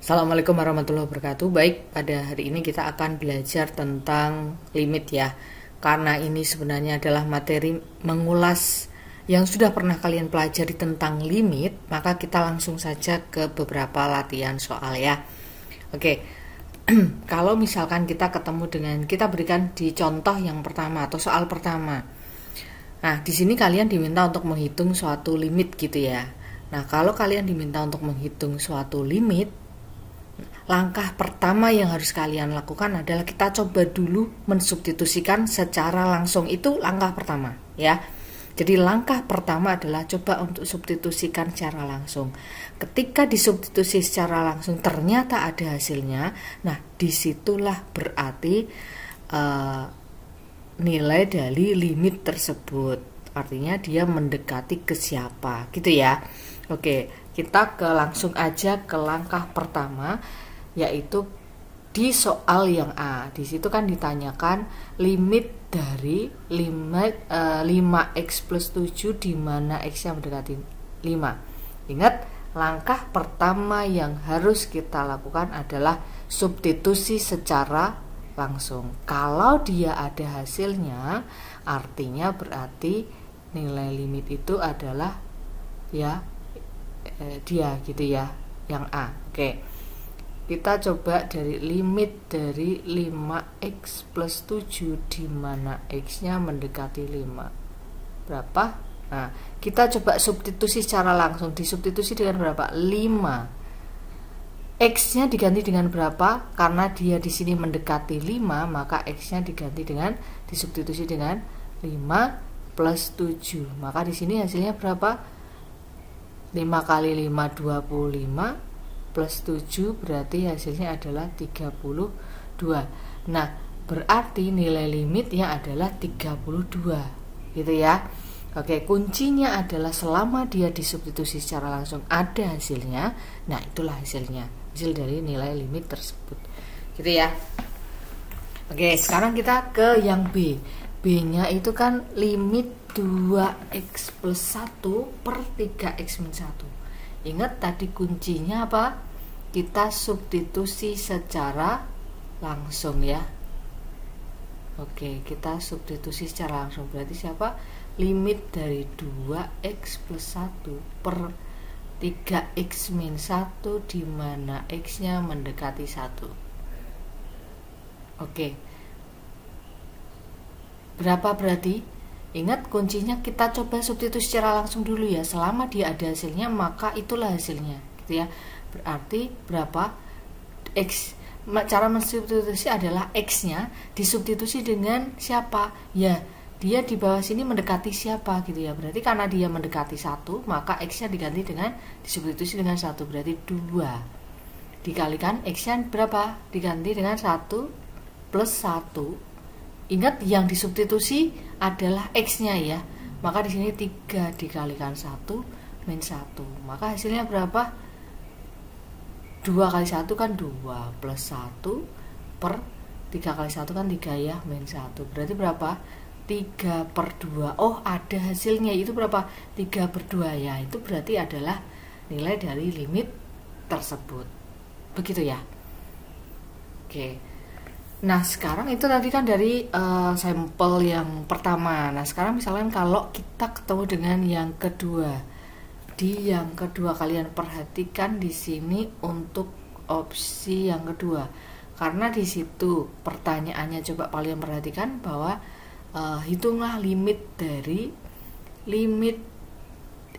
Assalamualaikum warahmatullahi wabarakatuh. Baik, pada hari ini kita akan belajar tentang limit ya. Karena ini sebenarnya adalah materi mengulas yang sudah pernah kalian pelajari tentang limit, maka kita langsung saja ke beberapa latihan soal ya. Oke. Kalau misalkan kita ketemu dengan, kita berikan di contoh yang pertama atau soal pertama. Nah, di sini kalian diminta untuk menghitung suatu limit gitu ya. Nah, kalau kalian diminta untuk menghitung suatu limit, langkah pertama yang harus kalian lakukan adalah kita coba dulu mensubstitusikan secara langsung. Itu langkah pertama ya. Jadi langkah pertama adalah coba untuk substitusikan secara langsung. Ketika disubstitusi secara langsung ternyata ada hasilnya, nah disitulah berarti nilai dari limit tersebut. Artinya dia mendekati ke siapa gitu ya. Oke, kita langsung aja ke langkah pertama, yaitu di soal yang A. Di situ kan ditanyakan limit dari 5x plus 7 di mana x-nya mendekati 5. Ingat, langkah pertama yang harus kita lakukan adalah substitusi secara langsung. Kalau dia ada hasilnya, artinya berarti nilai limit itu adalah ya dia gitu ya, yang A. Oke, kita coba dari limit dari 5x plus 7 di mana x-nya mendekati 5 berapa? Nah, kita coba substitusi secara langsung. Disubstitusi dengan berapa? 5. X-nya diganti dengan berapa? Karena dia di sini mendekati 5, maka x-nya diganti dengan disubstitusi dengan 5 plus 7. Maka di sini hasilnya berapa? 5 kali 5 25 plus 7 berarti hasilnya adalah 32. Nah, berarti nilai limitnya adalah 32 gitu ya. Oke, kuncinya adalah selama dia disubstitusi secara langsung ada hasilnya. Nah, itulah hasilnya, hasil dari nilai limit tersebut gitu ya. Oke, sekarang kita ke yang B. B-nya itu kan limit 2x plus 1 per 3x min 1. Ingat tadi kuncinya apa? Kita substitusi secara langsung ya. Oke, kita substitusi secara langsung. Berarti siapa? Limit dari 2x plus 1 per 3x min 1 di mana x-nya mendekati 1. Oke. Berapa berarti? Ingat kuncinya kita coba substitusi secara langsung dulu ya. Selama dia ada hasilnya maka itulah hasilnya gitu ya. Berarti berapa? X. Cara mensubstitusi adalah x-nya disubstitusi dengan siapa? Ya, dia di bawah sini mendekati siapa gitu ya. Berarti karena dia mendekati 1, maka x-nya diganti dengan disubstitusi dengan 1, berarti 2. Dikalikan x-nya berapa? Diganti dengan 1 plus 1. Ingat yang disubstitusi adalah x-nya ya. Maka di sini 3 dikalikan 1 min 1. Maka hasilnya berapa? 2 kali 1 kan 2 plus 1 per 3 kali 1 kan 3 ya, min 1. Berarti berapa? 3 per 2. Oh, ada hasilnya. Itu berapa? 3 per 2 ya. Itu berarti adalah nilai dari limit tersebut. Begitu ya. Oke. Nah, sekarang itu tadi kan dari sampel yang pertama. Nah, sekarang misalkan kalau kita ketemu dengan yang kedua. Di yang kedua kalian perhatikan di sini untuk opsi yang kedua. Karena di situ pertanyaannya coba kalian perhatikan bahwa hitunglah limit dari limit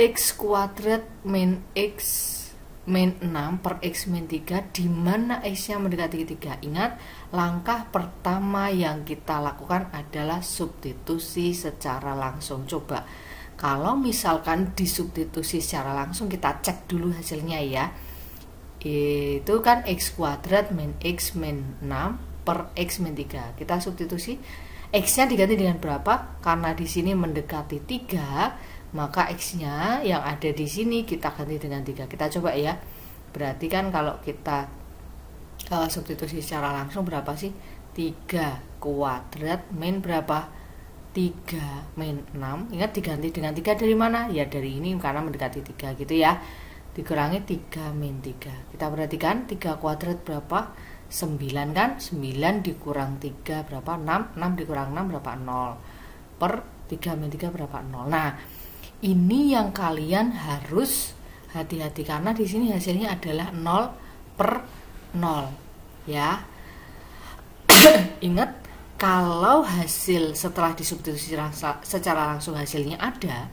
x kuadrat min x min 6 per x min 3 di mana x-nya mendekati 3. Ingat, langkah pertama yang kita lakukan adalah substitusi secara langsung. Coba kalau misalkan disubstitusi secara langsung, kita cek dulu hasilnya ya. Itu kan x kuadrat min x min 6 per x min 3. Kita substitusi, x-nya diganti dengan berapa? Karena di sini mendekati 3, maka x-nya yang ada di sini kita ganti dengan 3. Kita coba ya. Berarti kan kalau kita substitusi secara langsung berapa sih? 3 kuadrat min berapa? 3 min 6. Ingat diganti dengan 3 dari mana? Ya dari ini karena mendekati 3 gitu ya. dikurangi 3 min 3. Kita perhatikan 3 kuadrat berapa? 9 kan? 9 dikurang 3 berapa? 6. 6 dikurang 6 berapa? 0. Per 3 min 3 berapa? 0. Nah, ini yang kalian harus hati-hati karena di sini hasilnya adalah 0 per 0 ya. Ingat, kalau hasil setelah disubstitusi secara langsung hasilnya ada,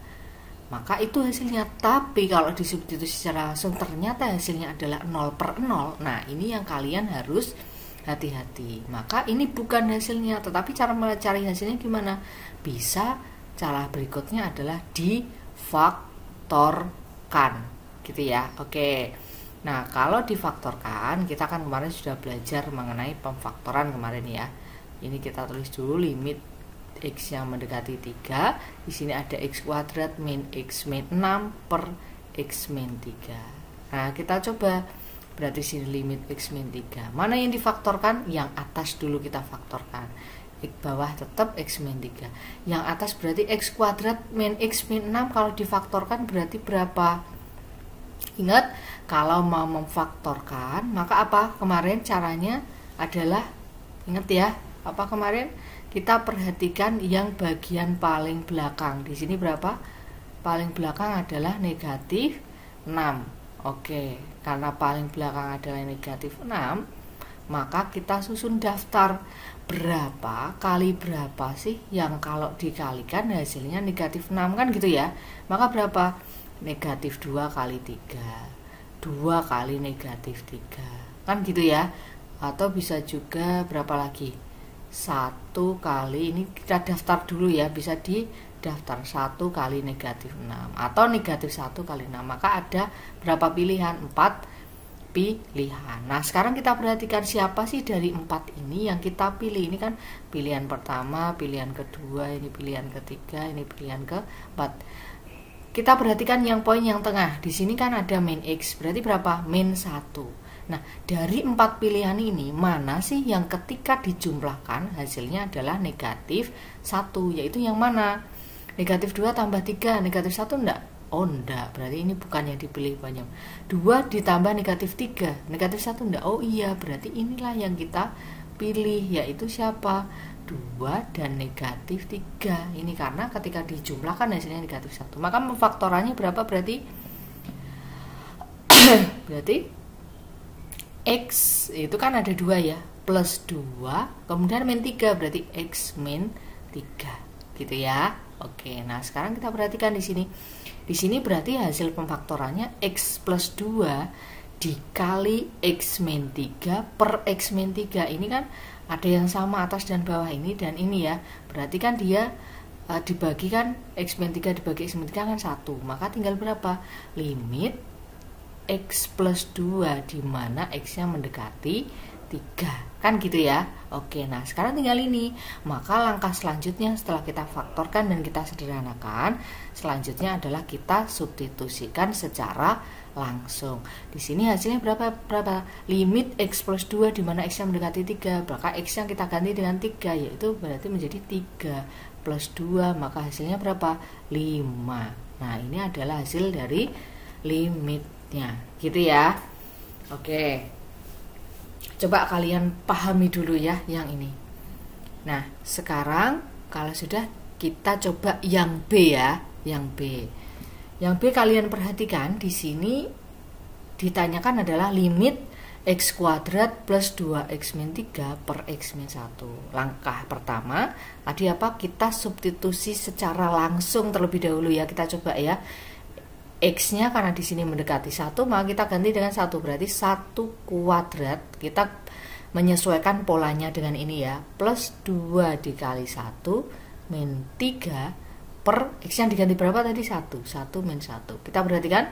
maka itu hasilnya. Tapi kalau disubstitusi secara langsung ternyata hasilnya adalah 0 per 0. Nah, ini yang kalian harus hati-hati. Maka ini bukan hasilnya, tetapi cara mencari hasilnya gimana? Bisa, cara berikutnya adalah difaktorkan, gitu ya. Oke. Nah, kalau difaktorkan, kita kan kemarin sudah belajar mengenai pemfaktoran kemarin ya. Ini kita tulis dulu limit x yang mendekati 3. Di sini ada x kuadrat min x min 6 per x min 3. Nah, kita coba. Berarti sini limit x min 3. Mana yang difaktorkan? Yang atas dulu kita faktorkan. X bawah tetap x min 3. Yang atas berarti x kuadrat min x min 6. Kalau difaktorkan berarti berapa? Ingat, kalau mau memfaktorkan, maka apa? Kemarin caranya adalah, ingat ya, apa kemarin? Kita perhatikan yang bagian paling belakang. Di sini berapa? Paling belakang adalah negatif 6. Oke, karena paling belakang adalah negatif 6, maka kita susun daftar berapa kali berapa sih yang kalau dikalikan hasilnya negatif 6 kan gitu ya. Maka berapa? Negatif 2 kali 3. 2 kali negatif 3. Kan gitu ya. Atau bisa juga berapa lagi? 1 kali, ini kita daftar dulu ya, bisa di daftar 1 kali negatif 6 atau negatif 1 kali 6. Maka ada berapa pilihan? 4 pilihan. Nah, sekarang kita perhatikan siapa sih dari 4 ini yang kita pilih. Ini kan pilihan pertama, pilihan kedua, ini pilihan ketiga, ini pilihan keempat. Kita perhatikan yang poin yang tengah. Di sini kan ada min x, berarti berapa? Min 1. Nah, dari 4 pilihan ini, mana sih yang ketika dijumlahkan hasilnya adalah negatif 1, yaitu yang mana? Negatif 2 tambah 3, negatif 1 enggak? Oh enggak, berarti ini bukan yang dipilih banyak. 2 ditambah negatif 3, negatif 1 enggak? Oh iya, berarti inilah yang kita pilih, yaitu siapa? 2 dan negatif 3. Ini karena ketika dijumlahkan hasilnya negatif 1. Maka faktorannya berapa berarti? Berarti x itu kan ada 2 ya, plus 2, kemudian min 3, berarti x min 3, gitu ya. Oke, nah sekarang kita perhatikan di sini. Di sini berarti hasil pemfaktorannya x plus 2 dikali x min 3 per x min 3. Ini kan ada yang sama atas dan bawah ini dan ini ya. Berarti kan dia dibagikan x min 3 dibagi x min 3 kan 1. Maka tinggal berapa? Limit x plus 2 di mana x-nya mendekati 3. Kan gitu ya. Oke, nah sekarang tinggal ini. Maka langkah selanjutnya setelah kita faktorkan dan kita sederhanakan, selanjutnya adalah kita substitusikan secara langsung. Di sini hasilnya berapa? Limit x plus 2 di mana x-nya mendekati 3. Maka x yang kita ganti dengan 3, yaitu berarti menjadi 3 plus 2, maka hasilnya berapa? 5. Nah, ini adalah hasil dari limitnya, gitu ya. Oke, coba kalian pahami dulu ya yang ini. Nah, sekarang kalau sudah, kita coba yang B ya, yang B. Yang B kalian perhatikan di sini ditanyakan adalah limit x kuadrat plus 2x min 3 per x min 1. Langkah pertama tadi apa? Kita substitusi secara langsung terlebih dahulu ya. Kita coba ya. X-nya karena di sini mendekati 1, maka kita ganti dengan 1, berarti 1 kuadrat. Kita menyesuaikan polanya dengan ini ya, plus 2 dikali 1 min 3 per X yang diganti berapa tadi? 1 min 1. Kita perhatikan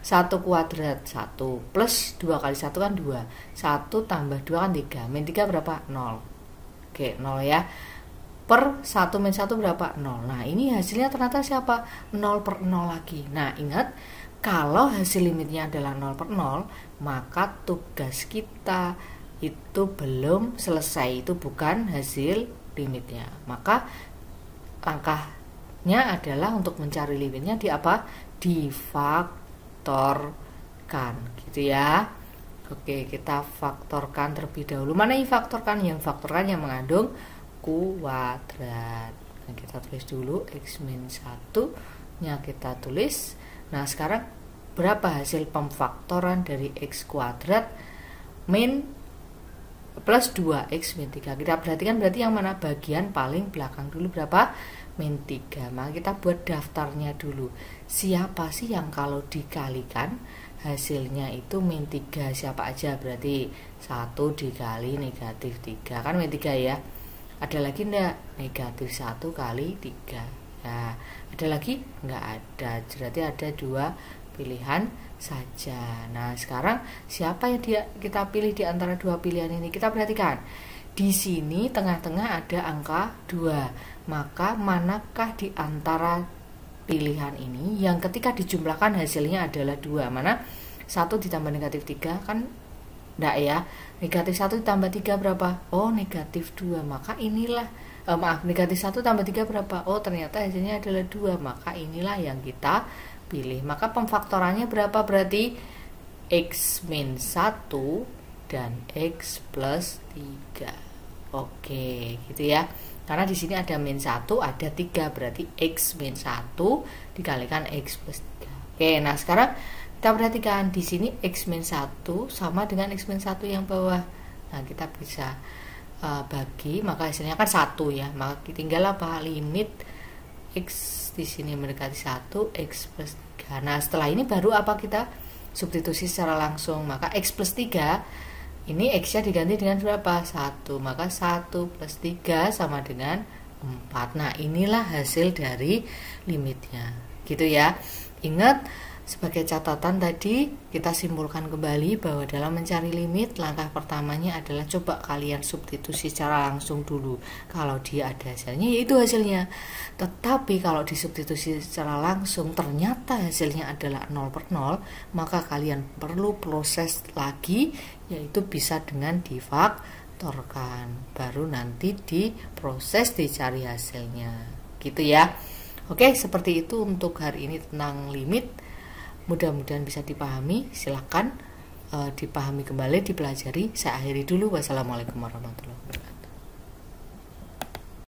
1 kuadrat 1 plus 2 kali 1 kan 2, 1 tambah 2 kan 3, min 3 berapa? 0. Oke, 0 ya. Per 1 min 1 berapa? 0. Nah, ini hasilnya ternyata siapa? 0 per 0 lagi. Nah, ingat, kalau hasil limitnya adalah 0 per 0, maka tugas kita itu belum selesai. Itu bukan hasil limitnya. Maka langkahnya adalah untuk mencari limitnya di apa? Difaktorkan. faktorkan gitu ya. Oke, kita faktorkan terlebih dahulu. Mana yang faktorkan? Yang faktorkan yang mengandung kuadrat. Nah, kita tulis dulu x min 1 nya kita tulis. Nah, sekarang berapa hasil pemfaktoran dari x kuadrat min plus 2x min 3? Kita perhatikan berarti yang mana? Bagian paling belakang dulu berapa? Min 3. Maka kita buat daftarnya dulu. Siapa sih yang kalau dikalikan hasilnya itu min 3? Siapa aja? Berarti 1 dikali negatif 3. Kan min 3 ya. Ada lagi enggak? Negatif 1 kali 3. Nah, ada lagi? Enggak ada. Berarti ada 2 pilihan saja. Nah, sekarang siapa yang kita pilih di antara 2 pilihan ini? Kita perhatikan. Di sini tengah-tengah ada angka 2. Maka manakah di antara pilihan ini yang ketika dijumlahkan hasilnya adalah 2? Mana? 1 ditambah negatif 3 kan enggak ya? Negatif 1 ditambah 3 berapa? Oh, negatif 2. Maka inilah negatif 1 tambah 3 berapa? Oh, ternyata hasilnya adalah 2. Maka inilah yang kita pilih. Maka pemfaktorannya berapa? Berarti x min 1 dan x plus 3. Oke, gitu ya. Karena di sini ada min 1, ada 3, berarti x min 1 dikalikan x plus 3. Oke, nah sekarang kita perhatikan di sini x min 1 sama dengan x min 1 yang bawah. Nah, kita bisa bagi, maka hasilnya kan 1 ya. Maka tinggal apa? Limit x di sini mendekati 1, x plus 3. Nah, setelah ini baru apa? Kita substitusi secara langsung. Maka x plus 3 ini x-nya diganti dengan berapa? 1. Maka 1 plus 3 sama dengan 4. Nah, inilah hasil dari limitnya. Gitu ya. Ingat, sebagai catatan tadi kita simpulkan kembali bahwa dalam mencari limit, langkah pertamanya adalah coba kalian substitusi secara langsung dulu. Kalau dia ada hasilnya, yaitu hasilnya. Tetapi kalau disubstitusi secara langsung ternyata hasilnya adalah 0/0, maka kalian perlu proses lagi, yaitu bisa dengan difaktorkan. Baru nanti diproses dicari hasilnya. Gitu ya. Oke, seperti itu untuk hari ini tentang limit. Mudah-mudahan bisa dipahami. Silakan dipahami kembali, dipelajari. Saya akhiri dulu. Wassalamualaikum warahmatullahi wabarakatuh.